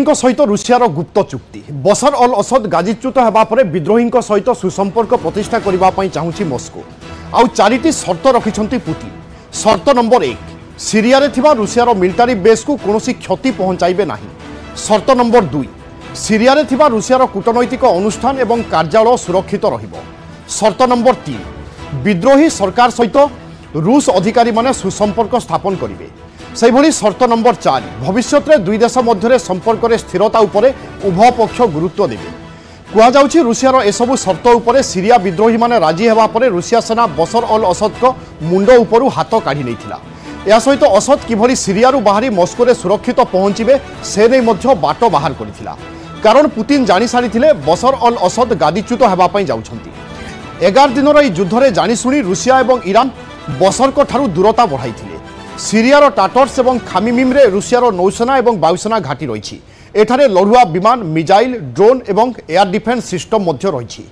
विद्रोही सहित रूसियार गुप्त चुक्ति बशर अल असद गाजीच्युत होगापर विद्रोही सहित सुसंपर्क प्रतिष्ठा करने चाहूँगी मस्को आउ चारिटी शर्त रखिंट पुतिन। शर्त नंबर 1 सीरिया रे थिबा रूसियार मिलिटारी बेस को कौन क्षति पहुंचाइबे नाही। शर्त नंबर 2 सीरिया रे थिबा रूसियार कूटनैतिक अनुष्ठान एवं कार्यालय सुरक्षित रहिबो। शर्त नंबर 3 विद्रोही सरकार सहित रूस अधिकारी माने सुसंपर्क स्थापन करिवे। सेहिभली शर्त नंबर 4 भविष्य में दुई देश मध्य संपर्क में स्थिरता उपरे उभय पक्ष गुरुत्व देवे। कहुच्छी रूसियार एसबू शर्त उपरे सीरिया विद्रोही माने राजी हेबा परे रूसिया सेना बशर अल असद को मुंड उपरू हाथ काढ़ी नैथिला। या सहित असद किभली सीरियारू बाहरी मस्को रे सुरक्षित पहुंचीबे से नै मध्य बाट बाहर करिथिला। कारण पुतिन जानि सारिथिले बशर अल असद गादीच्युत हेबा पई जाउछंती। 11 दिनर एई युद्धरे जानिशुणी रूसिया एवं ईरान बशर को ठारू दूरता बढ़ाइथिले। सीरियार टाटर्स एवं खामिमिम रे रूसियार नौसेना एवं वायुसेना घाटी रही। एठारे लड़ुआ विमान मिजाइल ड्रोन एवं एयर डिफेन्स सिस्टम मध्य रही।